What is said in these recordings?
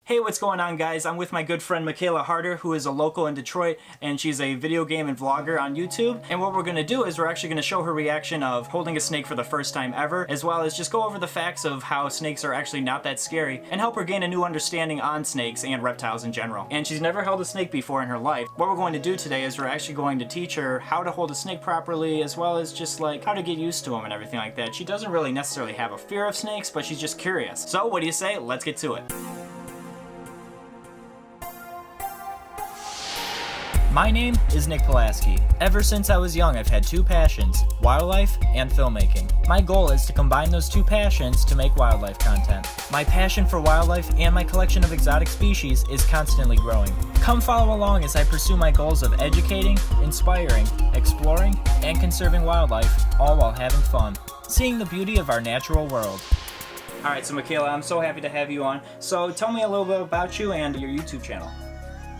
Hey, what's going on, guys? I'm with my good friend Michaela Harder, who is a local in Detroit, and she's a video game and vlogger on YouTube. And what we're going to do is we're actually going to show her reaction of holding a snake for the first time ever, as well as just go over the facts of how snakes are actually not that scary, and help her gain a new understanding on snakes and reptiles in general. And she's never held a snake before in her life. What we're going to do today is we're actually going to teach her how to hold a snake properly, as well as just like how to get used to them and everything like that. She doesn't really necessarily have a fear of snakes, but she's just curious. So what do you say? Let's get to it. My name is Nick Pulaski. Ever since I was young, I've had two passions, wildlife and filmmaking. My goal is to combine those two passions to make wildlife content. My passion for wildlife and my collection of exotic species is constantly growing. Come follow along as I pursue my goals of educating, inspiring, exploring, and conserving wildlife, all while having fun, seeing the beauty of our natural world. Alright, so Michaela, I'm so happy to have you on. So tell me a little bit about you and your YouTube channel.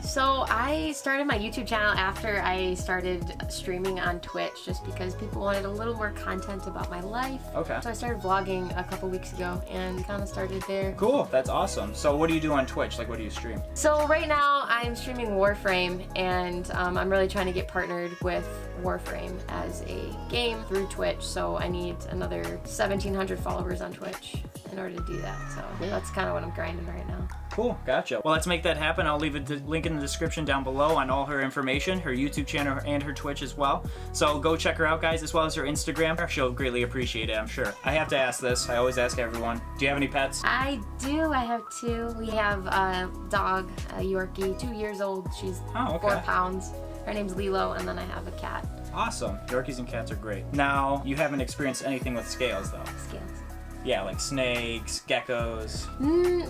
So I started my YouTube channel after I started streaming on Twitch just because people wanted a little more content about my life. Okay. So I started vlogging a couple weeks ago and kind of started there. Cool, that's awesome. So what do you do on Twitch? Like, what do you stream? So right now I'm streaming Warframe, and I'm really trying to get partnered with Warframe as a game through Twitch. So I need another 1,700 followers on Twitch in order to do that. So that's kind of what I'm grinding right now. Cool, gotcha. Well, let's make that happen. I'll leave a link in the description down below on all her information, her YouTube channel and her Twitch as well. So go check her out, guys, as well as her Instagram. She'll greatly appreciate it, I'm sure. I have to ask this. I always ask everyone. Do you have any pets? I do. I have two. We have a dog, a Yorkie, 2 years old. She's 4 pounds. Her name's Lilo, and then I have a cat. Awesome. Yorkies and cats are great. Now, you haven't experienced anything with scales, though. Scales. Yeah, like snakes, geckos.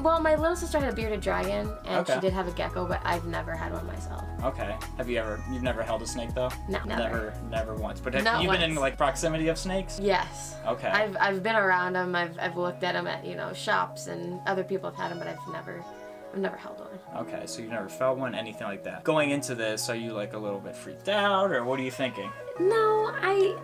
Well, my little sister had a bearded dragon, and she did have a gecko, but I've never had one myself. Okay. You've never held a snake, though? No, never. Never once. But have you been in, like, proximity of snakes? Yes. Okay. I've been around them. I've looked at them at, shops, and other people have had them, but I've never held one. Okay, so you've never felt one, anything like that. Going into this, are you, like, a little bit freaked out, or what are you thinking? No,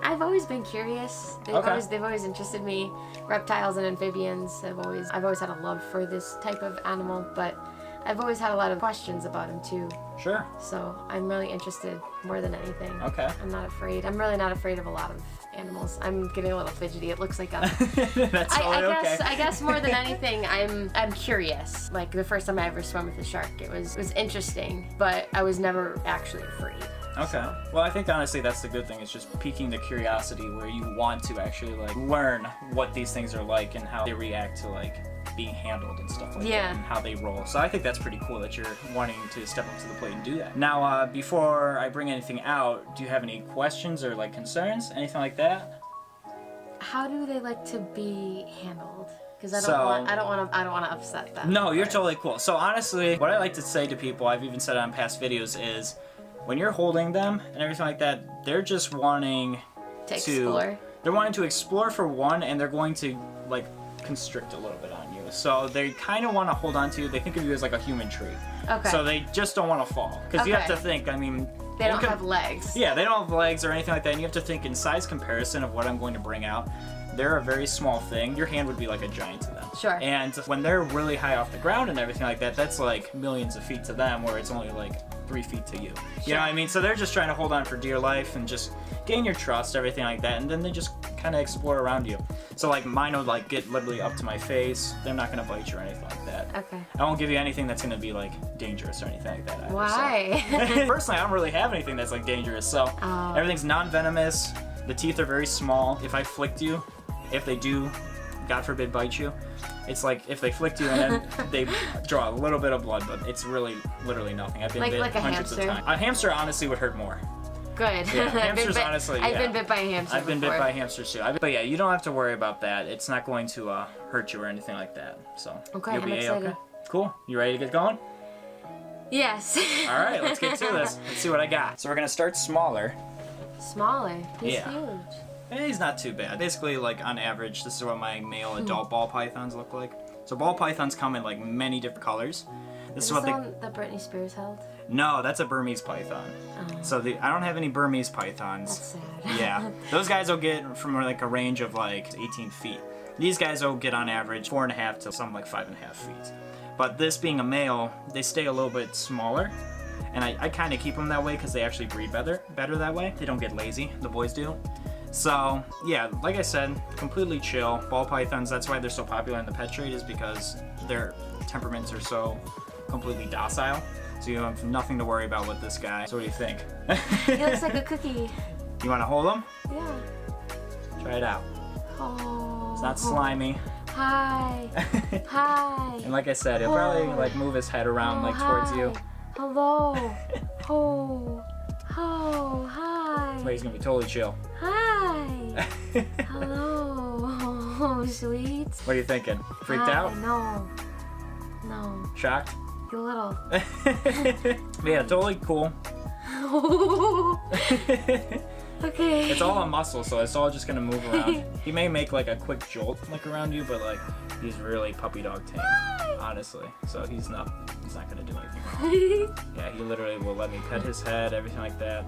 I've always been curious. They've always interested me. Reptiles and amphibians. I've always had a love for this type of animal, but I've always had a lot of questions about them too. Sure. So I'm really interested more than anything. Okay. I'm not afraid. I'm really not afraid of a lot of animals. I'm getting a little fidgety. It looks like I'm. That's okay. I guess more than anything, I'm curious. Like the first time I ever swam with a shark, it was interesting, but I was never actually afraid. Okay. So. Well, I think honestly that's the good thing. It's just piquing the curiosity where you want to actually like learn what these things are like and how they react to like being handled and stuff like that, and how they roll. So I think that's pretty cool that you're wanting to step up to the plate and do that. Now, before I bring anything out, do you have any questions or like concerns, anything like that? How do they like to be handled? Because I don't want to upset them. No, you're totally cool. So honestly, what I like to say to people, I've even said it on past videos, is when you're holding them and everything like that, they're just wanting to explore. They're wanting to explore for one, and they're going to like constrict a little bit on you. So they kind of want to hold on to you. They think of you as like a human tree. Okay. So they just don't want to fall. Because you have to think, I mean... They don't have legs. Yeah, they don't have legs or anything like that. And you have to think in size comparison of what I'm going to bring out. They're a very small thing. Your hand would be like a giant to them. Sure. And when they're really high off the ground and everything like that, that's like millions of feet to them, where it's only like 3 feet to you. Sure. You know what I mean? So they're just trying to hold on for dear life and just gain your trust, everything like that, and then they just kind of explore around you. So like mine would like get literally up to my face. They're not gonna bite you or anything like that. Okay. I won't give you anything that's gonna be like dangerous or anything like that either. Why? So. Personally, I don't really have anything that's like dangerous. So everything's non-venomous. The teeth are very small. If I flicked you, if they do, God forbid, bite you, it's like if they flicked you and then they draw a little bit of blood, but it's really literally nothing. I've been bit hundreds of times. A hamster honestly would hurt more. Good. Yeah, hamsters honestly, I've been bit by a hamster I've been bit by hamsters too. But yeah, you don't have to worry about that. It's not going to hurt you or anything like that. So okay, you'll be excited. okay. Cool. You ready to get going? Yes. All right, let's get to this. Let's see what I got. So we're gonna start smaller. Smaller? He's huge. He's not too bad. Basically, like on average, this is what my male adult ball pythons look like. So ball pythons come in like many different colors. This is what the one that Britney Spears held? No, that's a Burmese python. So I don't have any Burmese pythons. That's sad. Yeah, those guys will get from like a range of like 18 feet. These guys will get on average 4.5 to some like 5.5 feet. But this being a male, they stay a little bit smaller. And I kind of keep them that way because they actually breed better that way. They don't get lazy, the boys do. So yeah, like I said, completely chill. Ball pythons, that's why they're so popular in the pet trade, is because their temperaments are so completely docile. So you have nothing to worry about with this guy. So what do you think? He looks like a cookie. You want to hold him? Yeah. Try it out. Oh. It's not slimy. Hi. Hi. And like I said, he'll probably like move his head around like towards you. Hello. Oh. Oh. Hi. But he's gonna be totally chill. Hi. Hello. Oh, sweet. What are you thinking? Freaked Hi. out? No. No. Shocked? You little. Yeah, totally cool. Okay. It's all a muscle, so it's all just gonna move around. He may make like a quick jolt like around you, but like he's really puppy dog tame, honestly. So he's not gonna do anything wrong. Yeah, he literally will let me pet his head, everything like that.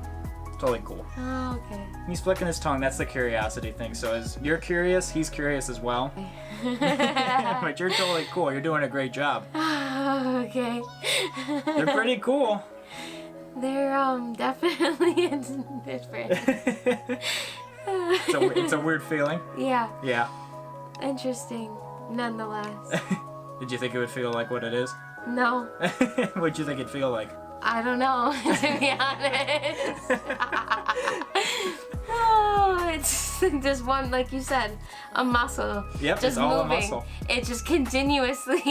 It's totally cool. Oh, okay. He's flicking his tongue. That's the curiosity thing. So as you're curious, he's curious as well. But you're totally cool. You're doing a great job. Okay. They're pretty cool. They're definitely different. It's a weird feeling. Yeah. Yeah. Interesting. Nonetheless. Did you think it would feel like what it is? No. What'd you think it'd feel like? I don't know, to be honest. Oh, it's just one, like you said, a muscle. Yep, just it's all a moving. muscle. It's just continuously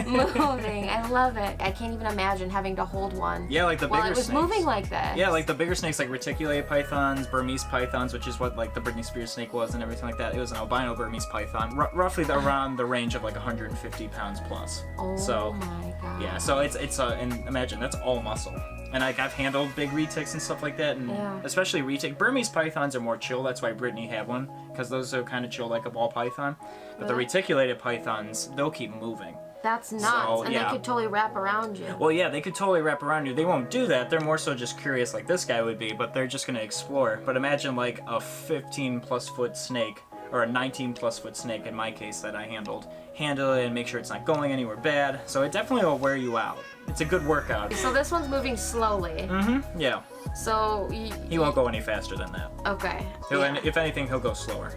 moving. I love it. I can't even imagine having to hold one. Yeah, like the while bigger it was snakes. moving like this. Yeah, like the bigger snakes, like reticulated pythons, Burmese pythons, which is what like the Britney Spears snake was and everything like that. It was an albino Burmese python, roughly around the range of like 150 pounds plus. Oh So, my god. yeah, so and imagine that's all muscle. And like I've handled big retics and stuff like that, and Yeah. especially retic. Burmese pythons are more chill. That's why Brittany had one, because those are kind of chill like a ball python. But the Really? reticulated pythons, they'll keep moving. That's nuts. So, and yeah. they could totally wrap around you. Well, yeah, they could totally wrap around you. They won't do that. They're more so just curious like this guy would be, but they're just going to explore. But imagine like a 15-plus foot snake, or a 19-plus foot snake in my case that I handled. Handle it and make sure it's not going anywhere bad. So it definitely will wear you out. It's a good workout. So this one's moving slowly. Mm-hmm, yeah. So He won't go any faster than that. Okay. And if anything, he'll go slower.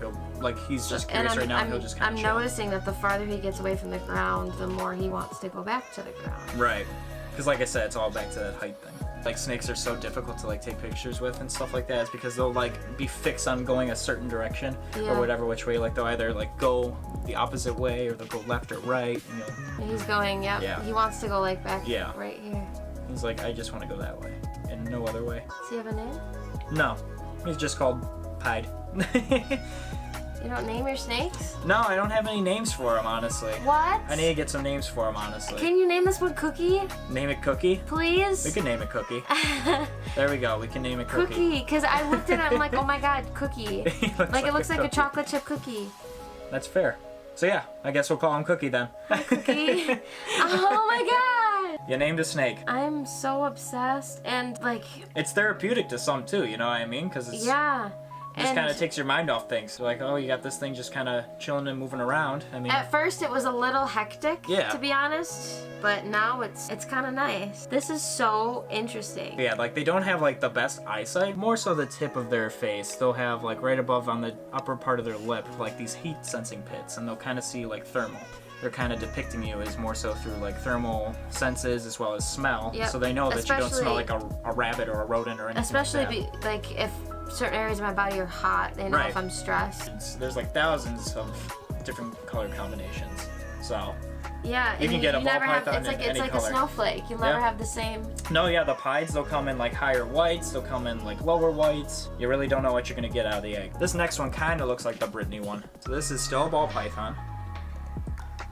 He's just curious right now. He'll just kind I'm of chill. noticing that the farther he gets away from the ground, the more he wants to go back to the ground. Right. Because like I said, it's all back to that height thing. Like snakes are so difficult to like take pictures with and stuff like that. It's because they'll like be fixed on going a certain direction Yeah. or whatever which way. Like they'll either like go the opposite way or they'll go left or right. And And he's going, yep. Yeah. He wants to go like back Yeah. right here. he's like, I just want to go that way and no other way. Does he have a name? No, he's just called Pied. You don't name your snakes? No, I don't have any names for him, honestly. What? I need to get some names for him, honestly. Can you name this one Cookie, Name it Cookie? please? We can name it Cookie. There we go. We can name it Cookie. Cookie, because I looked at it, I'm like, oh my god, Cookie. He looks Like it looks like a cookie. chocolate chip cookie. That's fair. So yeah, I guess we'll call him Cookie then. Cookie. Oh my god! You named a snake. I'm so obsessed, and like, It's therapeutic to some too, you know what I mean? Because it's yeah. just And kind of takes your mind off things. Like, oh, you got this thing just kind of chilling and moving around. I mean, at first it was a little hectic, Yeah. to be honest, but now it's kind of nice. This is so interesting. yeah, like they don't have like the best eyesight. More so the tip of their face. They'll have like right above on the upper part of their lip, like these heat sensing pits, and they'll kind of see like thermal. They're kind of depicting you as more so through like thermal senses as well as smell. Yep. So they know that you don't smell Especially- like a rabbit or a rodent or anything Especially like that. like if certain areas of my body are hot, they know Right. if I'm stressed. There's like thousands of different color combinations. So, Yeah, You can get a ball never have, python it's like in any a color. snowflake. You'll never Yeah. have the same. no, yeah, the pieds, they'll come in like higher whites, they'll come in like lower whites. You really don't know what you're gonna get out of the egg. This next one kind of looks like the Brittany one. So this is still a ball python.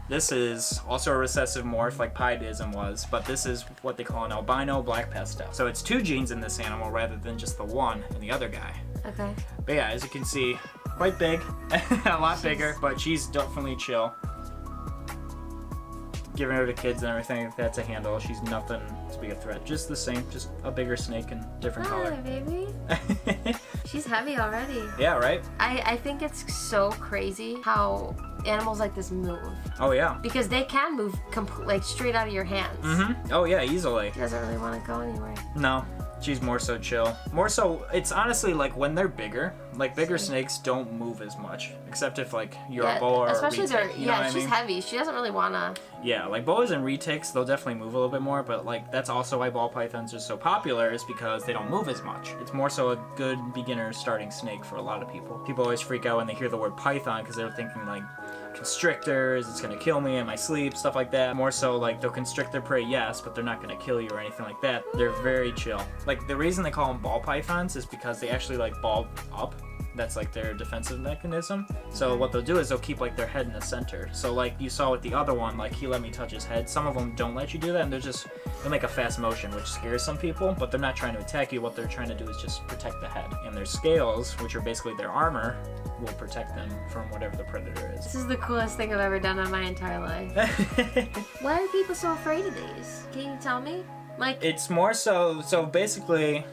This is also a recessive morph like Piedism was, but this is what they call an albino black pastel. So it's two genes in this animal rather than just the one in the other guy. Okay. But yeah, as you can see, quite big, a lot bigger, but she's definitely chill. giving her to kids and everything like that to handle. She's nothing to be a threat. Just the same, just a bigger snake and different Hi, color. baby. She's heavy already. Yeah, right? I think it's so crazy how animals like this move. Oh, yeah. Because they can move like straight out of your hands. Mm-hmm. Oh, yeah, easily. She doesn't really want to go anywhere. No, she's more so chill. More so, it's honestly like when they're bigger, like bigger snakes don't move as much, except if like you're a boa or a especially retic, you know what I she's mean? heavy. She doesn't really want to. Yeah, like boas and retics, they'll definitely move a little bit more, but like that's also why ball pythons are so popular, is because they don't move as much. It's more so a good beginner starting snake for a lot of people. People always freak out when they hear the word python because they're thinking like constrictors, it's gonna kill me in my sleep, stuff like that. More so like they'll constrict their prey, yes, but they're not gonna kill you or anything like that. They're very chill. Like the reason they call them ball pythons is because they actually like ball up. That's like their defensive mechanism. So what they'll do is they'll keep like their head in the center. So like you saw with the other one, like he let me touch his head. Some of them don't let you do that, and they'll make a fast motion, which scares some people, but they're not trying to attack you. What they're trying to do is just protect the head. And their scales, which are basically their armor, will protect them from whatever the predator is. This is the coolest thing I've ever done in my entire life. Why are people so afraid of these? Can you tell me? Like, it's more so basically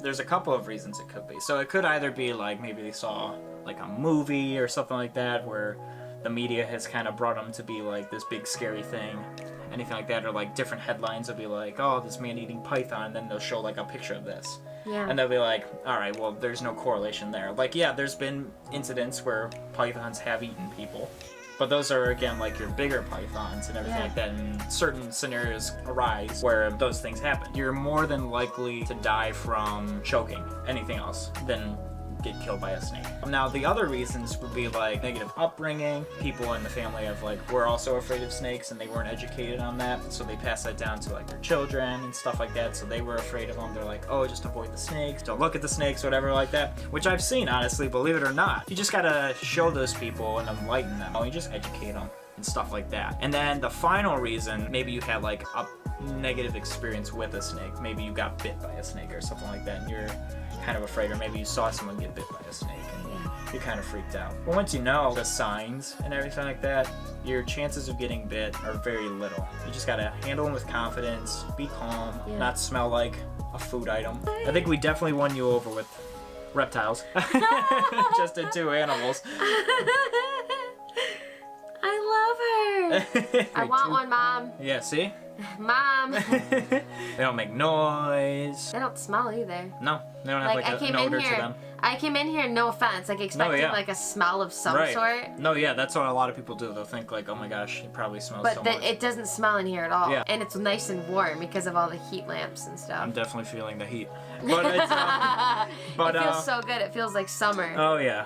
there's a couple of reasons it could be. So it could either be like maybe they saw like a movie or something like that where the media has kind of brought them to be like this big scary thing, anything like that, or like different headlines will be like, oh, this man eating python, and then they'll show like a picture of this. yeah. And they'll be like, all right, well, there's no correlation there. Like, yeah, there's been incidents where pythons have eaten people. But those are, again, like your bigger pythons and everything like that. And certain scenarios arise where those things happen. You're more than likely to die from choking anything else than get killed by a snake. Now, the other reasons would be like negative upbringing. People in the family of like were also afraid of snakes and they weren't educated on that, so they pass that down to like their children and stuff like that. So they were afraid of them. They're like, oh, just avoid the snakes, don't look at the snakes, whatever like that. Which I've seen, honestly, believe it or not. You just gotta show those people and enlighten them. You just educate them and stuff like that. And then the final reason, maybe you had like a negative experience with a snake. Maybe you got bit by a snake or something like that, and you're kind of afraid, or maybe you saw someone get bit by a snake and you're kind of freaked out. But once you know the signs and everything like that, your chances of getting bit are very little. You just gotta handle them with confidence, be calm, not smell like a food item. I think we definitely won you over with reptiles. Just the two animals. I love her. I want one, Mom. Yeah, see? Mom. They don't make noise. They don't smell either. No, they don't have like an odor to them. I came in here, no offense, like expecting like a smell of some sort. No, yeah, that's what a lot of people do. They'll think like, oh my gosh, it probably smells so much. But it doesn't smell in here at all. Yeah. And it's nice and warm because of all the heat lamps and stuff. I'm definitely feeling the heat. But it's, it feels so good. It feels like summer. Oh yeah,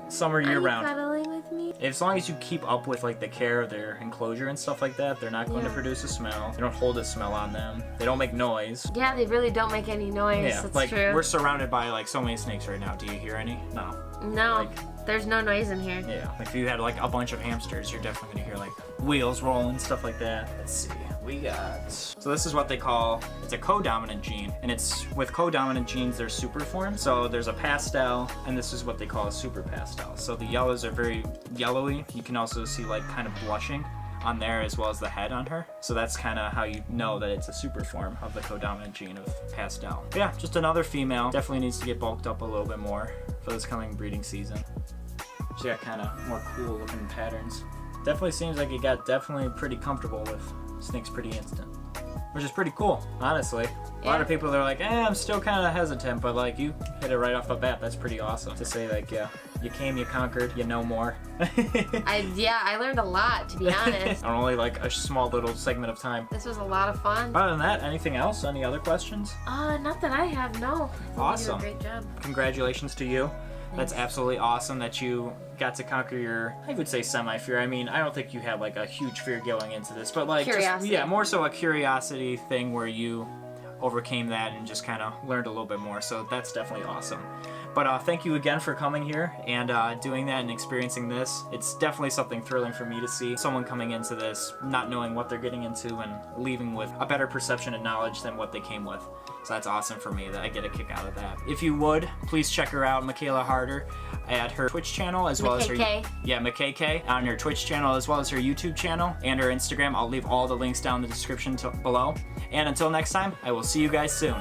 summer year round. Are you cuddling with me? As long as you keep up with like the care of their enclosure and stuff like that, they're not going to produce a smell. They don't hold a smell on them. They don't make noise. Yeah, they really don't make any noise. Yeah, That's like true. we're surrounded by like so many snakes right now. Do you hear any? No. No, there's no noise in here. Yeah, like if you had like a bunch of hamsters, you're definitely gonna hear like wheels rolling, stuff like that. Let's see, we got. So this is what they call, it's a co-dominant gene, and it's with co-dominant genes, they're super forms. So there's a pastel, and this is what they call a super pastel. So the yellows are very yellowy. You can also see like kind of blushing on there as well as the head on her. So that's kind of how you know that it's a super form of the co-dominant gene of pastel. But yeah, just another female. Definitely needs to get bulked up a little bit more for this coming breeding season. She got kind of more cool looking patterns. Definitely seems like it got definitely pretty comfortable with snakes pretty instant. Which is pretty cool, honestly. A lot of people are like, I'm still kind of hesitant, but like you hit it right off the bat. That's pretty awesome to say like, yeah, you came, you conquered, you know more. I learned a lot, to be honest. On only like a small little segment of time. This was a lot of fun. Other than that, anything else? Any other questions? Not that I have, no. I think Awesome. You did a great job. Congratulations to you. Thanks. That's absolutely awesome that you got to conquer your, I would say, semi-fear. I mean, I don't think you had like a huge fear going into this, but like Curiosity. just, yeah, more so a curiosity thing where you overcame that and just kind of learned a little bit more. So that's definitely awesome. But thank you again for coming here and doing that and experiencing this. It's definitely something thrilling for me to see someone coming into this not knowing what they're getting into and leaving with a better perception and knowledge than what they came with. So that's awesome for me that I get a kick out of that. If you would, please check her out, Michaela Harder, at her Twitch channel as well as her McKK on her Twitch channel as well as her YouTube channel and her Instagram. I'll leave all the links down in the description below. And until next time, I will see you guys soon.